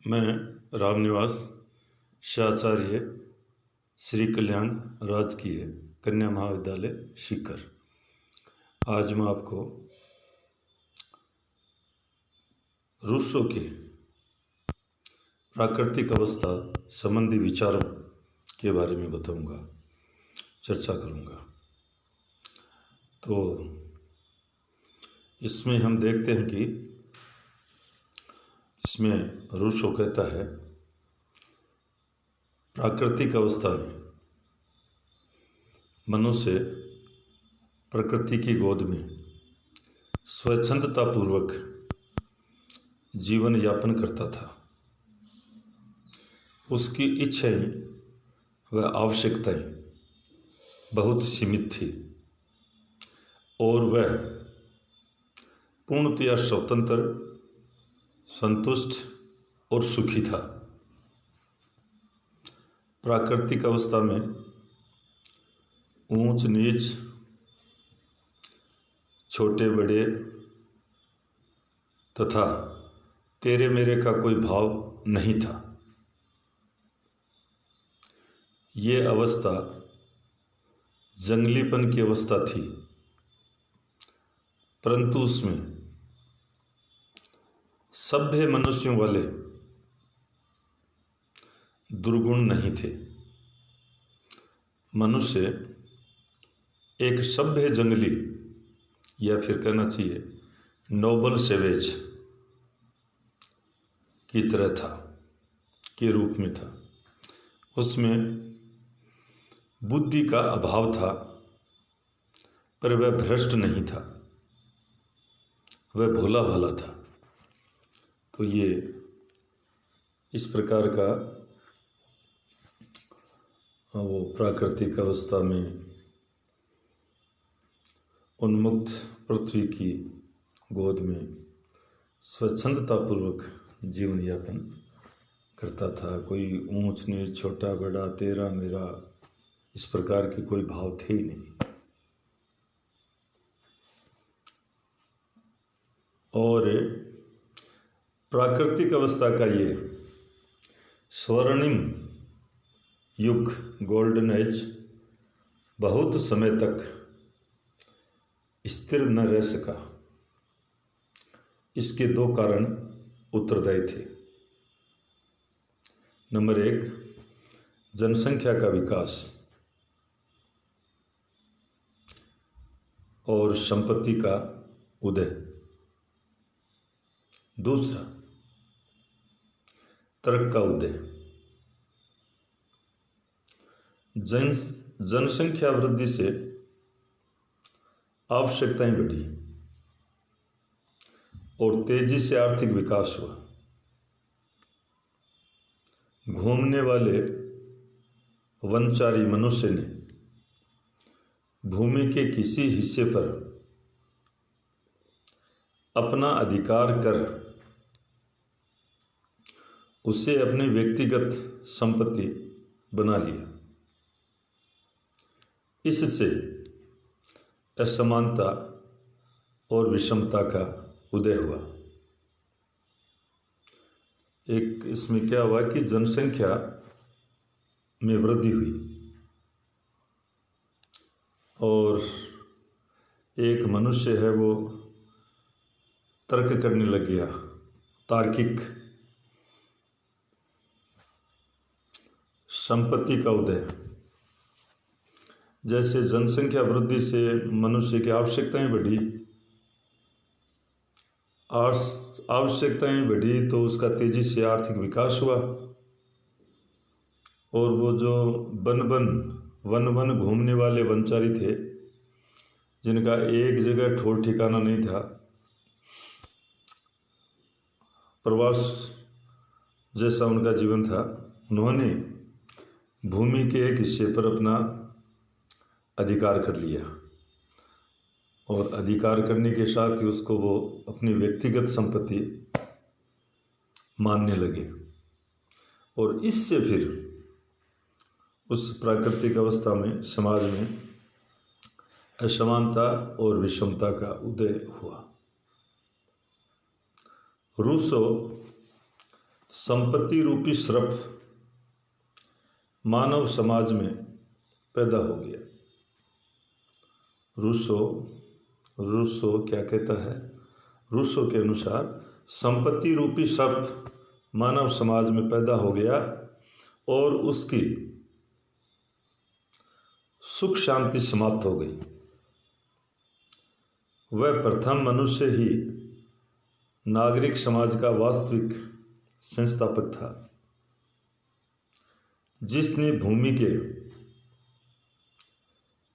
मैं रामनिवास शाचार्य श्री कल्याण राजकीय कन्या महाविद्यालय सीकर। आज मैं आपको रूसो के प्राकृतिक अवस्था संबंधी विचारों के बारे में बताऊंगा, चर्चा करूंगा। तो इसमें हम देखते हैं कि इसमें रूसो कहता है प्राकृतिक अवस्था में मनुष्य प्रकृति की गोद में स्वच्छंदतापूर्वक जीवन यापन करता था। उसकी इच्छाएं व आवश्यकताएं बहुत सीमित थी और वह पूर्णतया स्वतंत्र, संतुष्ट और सुखी था। प्राकृतिक अवस्था में ऊंच नीच, छोटे बड़े तथा तेरे मेरे का कोई भाव नहीं था। ये अवस्था जंगलीपन की अवस्था थी, परंतु उसमें सभ्य मनुष्यों वाले दुर्गुण नहीं थे। मनुष्य एक सभ्य जंगली या फिर कहना चाहिए नोबल सेवेज की तरह था, के रूप में था। उसमें बुद्धि का अभाव था, पर वह भ्रष्ट नहीं था, वह भोला भाला था। तो ये इस प्रकार का वो प्राकृतिक अवस्था में उन्मुक्त पृथ्वी की गोद में स्वच्छंदतापूर्वक जीवन यापन करता था। कोई ऊंच नीच, छोटा बड़ा, तेरा मेरा, इस प्रकार के कोई भाव थे ही नहीं। और प्राकृतिक अवस्था का ये स्वर्णिम युग, गोल्डन एज, बहुत समय तक स्थिर न रह सका। इसके दो कारण उत्तरदायी थे। नंबर एक, जनसंख्या का विकास और संपत्ति का उदय। दूसरा, तर्क का उदय। जनसंख्या वृद्धि से आवश्यकताएं बढ़ी और तेजी से आर्थिक विकास हुआ। घूमने वाले वनचारी मनुष्य ने भूमि के किसी हिस्से पर अपना अधिकार कर उसे अपनी व्यक्तिगत संपत्ति बना लिया। इससे असमानता और विषमता का उदय हुआ। एक इसमें क्या हुआ कि जनसंख्या में वृद्धि हुई और एक मनुष्य है वो तर्क करने लग गया, तार्किक। संपत्ति का उदय, जैसे जनसंख्या वृद्धि से मनुष्य की आवश्यकताएं बढ़ी, आवश्यकताएं बढ़ी तो उसका तेजी से आर्थिक विकास हुआ। और वो जो वन घूमने वाले वनचारी थे, जिनका एक जगह ठौर ठिकाना नहीं था, प्रवास जैसा उनका जीवन था, उन्होंने भूमि के एक हिस्से पर अपना अधिकार कर लिया और अधिकार करने के साथ ही उसको वो अपनी व्यक्तिगत संपत्ति मानने लगे। और इससे फिर उस प्राकृतिक अवस्था में समाज में असमानता और विषमता का उदय हुआ। रूसो संपत्ति रूपी श्रप मानव समाज में पैदा हो गया। रूसो क्या कहता है? रूसो के अनुसार संपत्ति रूपी श्रप मानव समाज में पैदा हो गया और उसकी सुख शांति समाप्त हो गई। वह प्रथम मनुष्य ही नागरिक समाज का वास्तविक संस्थापक था, जिसने भूमि के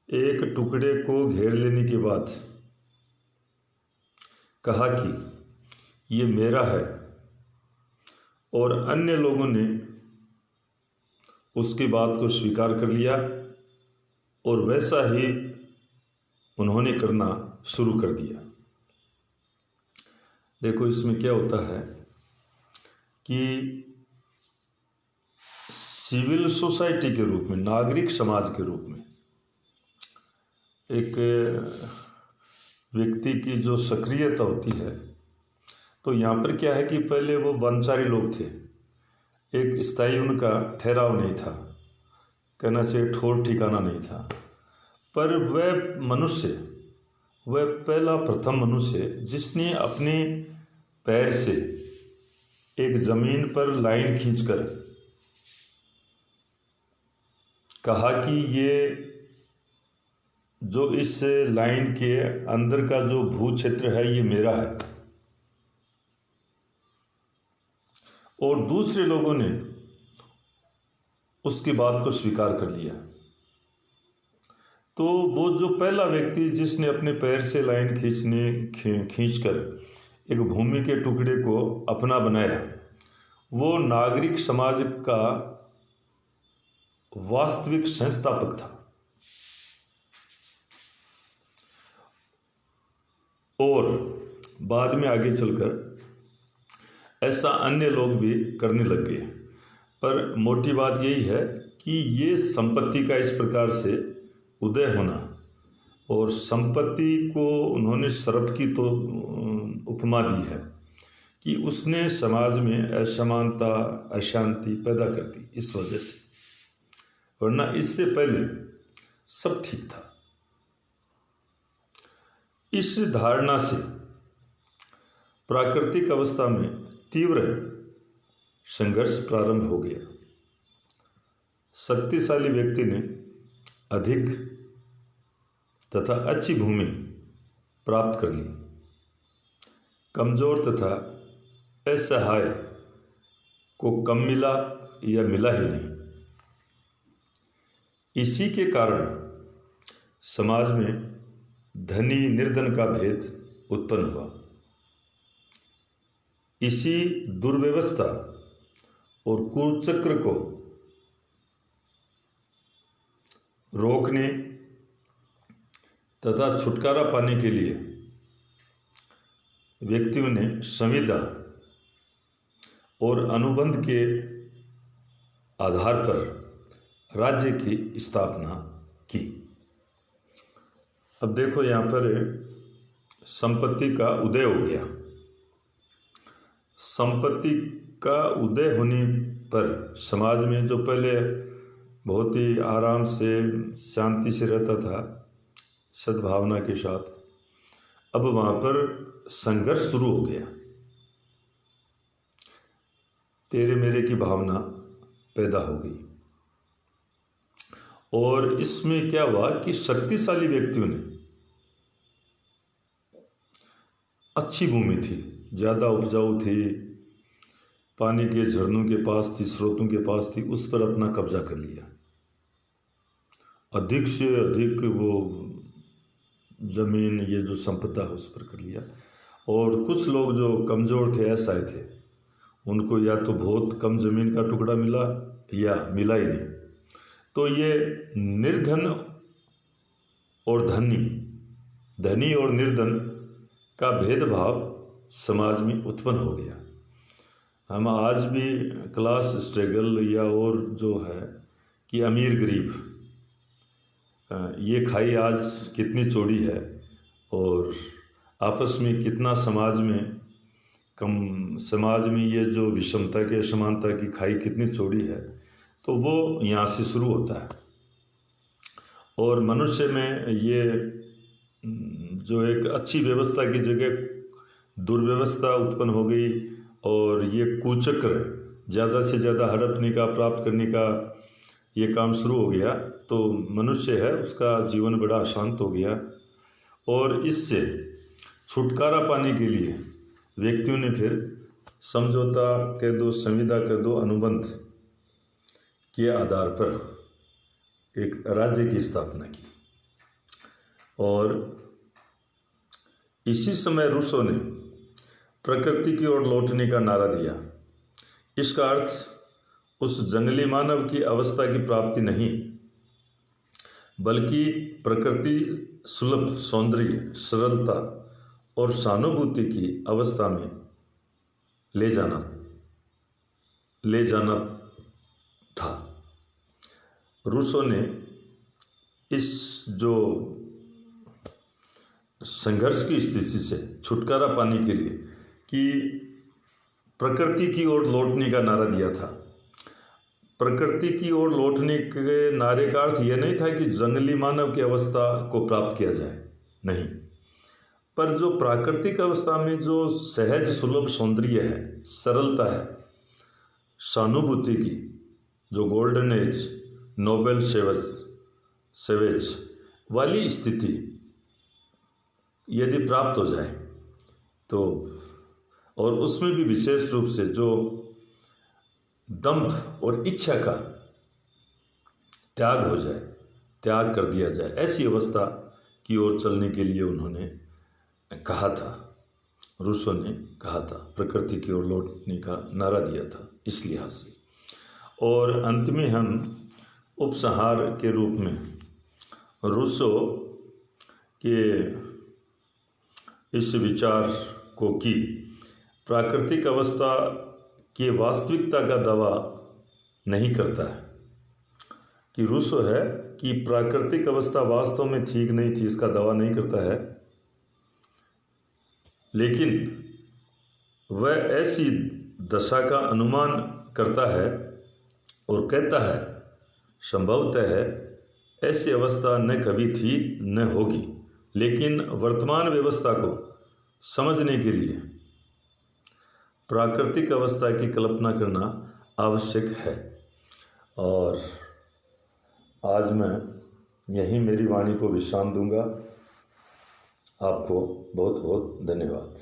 एक टुकड़े को घेर लेने के बाद कहा कि ये मेरा है, और अन्य लोगों ने उसकी बात को स्वीकार कर लिया और वैसा ही उन्होंने करना शुरू कर दिया। देखो, इसमें क्या होता है कि सिविल सोसाइटी के रूप में, नागरिक समाज के रूप में एक व्यक्ति की जो सक्रियता होती है, तो यहाँ पर क्या है कि पहले वो वनचारी लोग थे, एक स्थायी उनका ठहराव नहीं था, कहना चाहिए ठोर ठिकाना नहीं था। पर वह पहला प्रथम मनुष्य जिसने अपने पैर से एक जमीन पर लाइन खींचकर कहा कि ये जो इस लाइन के अंदर का जो भू क्षेत्र है ये मेरा है, और दूसरे लोगों ने उसकी बात को स्वीकार कर लिया। तो वो जो पहला व्यक्ति जिसने अपने पैर से लाइन खींचकर एक भूमि के टुकड़े को अपना बनाया, वो नागरिक समाज का वास्तविक संस्थापक था। और बाद में आगे चलकर ऐसा अन्य लोग भी करने लग गए। पर मोटी बात यही है कि ये संपत्ति का इस प्रकार से उदय होना, और संपत्ति को उन्होंने सर्प की तो उपमा दी है कि उसने समाज में असमानता, अशांति पैदा कर दी इस वजह से, वरना इससे पहले सब ठीक था। इस धारणा से प्राकृतिक अवस्था में तीव्र संघर्ष प्रारंभ हो गया। शक्तिशाली व्यक्ति ने अधिक तथा अच्छी भूमि प्राप्त कर ली, कमजोर तथा असहाय को कम मिला या मिला ही नहीं। इसी के कारण समाज में धनी निर्धन का भेद उत्पन्न हुआ। इसी दुर्व्यवस्था और कुचक्र को रोकने तथा छुटकारा पाने के लिए व्यक्तियों ने संविदा और अनुबंध के आधार पर राज्य की स्थापना की। अब देखो, यहाँ पर संपत्ति का उदय हो गया। संपत्ति का उदय होने पर समाज में जो पहले बहुत ही आराम से, शांति से रहता था, सद्भावना के साथ, अब वहाँ पर संघर्ष शुरू हो गया। तेरे मेरे की भावना पैदा हो गई, और इसमें क्या हुआ कि शक्तिशाली व्यक्तियों ने, अच्छी भूमि थी, ज़्यादा उपजाऊ थी, पानी के झरनों के पास थी, स्रोतों के पास थी, उस पर अपना कब्जा कर लिया। अधिक से अधिक वो जमीन, ये जो संपदा है उस पर कर लिया। और कुछ लोग जो कमज़ोर थे, असहाय थे, उनको या तो बहुत कम ज़मीन का टुकड़ा मिला या मिला ही नहीं। तो ये निर्धन और धनी और निर्धन का भेदभाव समाज में उत्पन्न हो गया। हम आज भी क्लास स्ट्रगल या और जो है कि अमीर गरीब, ये खाई आज कितनी चौड़ी है, और आपस में कितना समाज में कम समाज में ये जो विषमता की असमानता की खाई कितनी चौड़ी है, तो वो यहाँ से शुरू होता है। और मनुष्य में ये जो एक अच्छी व्यवस्था की जगह दुर्व्यवस्था उत्पन्न हो गई और ये कुचक्र ज़्यादा से ज़्यादा हड़पने का, प्राप्त करने का ये काम शुरू हो गया, तो मनुष्य है उसका जीवन बड़ा अशांत हो गया। और इससे छुटकारा पाने के लिए व्यक्तियों ने फिर समझौता कह दो, संविदा कह दो, अनुबंध के आधार पर एक राज्य की स्थापना की। और इसी समय रूसों ने प्रकृति की ओर लौटने का नारा दिया। इसका अर्थ उस जंगली मानव की अवस्था की प्राप्ति नहीं, बल्कि प्रकृति सुलभ सौंदर्य, सरलता और सहानुभूति की अवस्था में ले जाना था। रूसों ने इस जो संघर्ष की स्थिति से छुटकारा पाने के लिए कि प्रकृति की ओर लौटने का नारा दिया था। प्रकृति की ओर लौटने के नारे का अर्थ यह नहीं था कि जंगली मानव की अवस्था को प्राप्त किया जाए, नहीं, पर जो प्राकृतिक अवस्था में जो सहज सुलभ सौंदर्य है, सरलता है, सहानुभूति की जो गोल्डन एज, नोबेल सेवेज वाली स्थिति यदि प्राप्त हो जाए तो, और उसमें भी विशेष रूप से जो दंभ और इच्छा का त्याग हो जाए, त्याग कर दिया जाए, ऐसी अवस्था की ओर चलने के लिए उन्होंने कहा था, रूसों ने कहा था, प्रकृति की ओर लौटने का नारा दिया था इस लिहाज से। और अंत में हम उपसंहार के रूप में रूसों के इस विचार को कि प्राकृतिक अवस्था की वास्तविकता का दावा नहीं करता है, कि रूसों है कि प्राकृतिक अवस्था वास्तव में ठीक नहीं थी, इसका दावा नहीं करता है, लेकिन वह ऐसी दशा का अनुमान करता है और कहता है संभवतः है ऐसी अवस्था न कभी थी न होगी, लेकिन वर्तमान व्यवस्था को समझने के लिए प्राकृतिक अवस्था की कल्पना करना आवश्यक है। और आज मैं यहीं मेरी वाणी को विश्राम दूंगा। आपको बहुत बहुत धन्यवाद।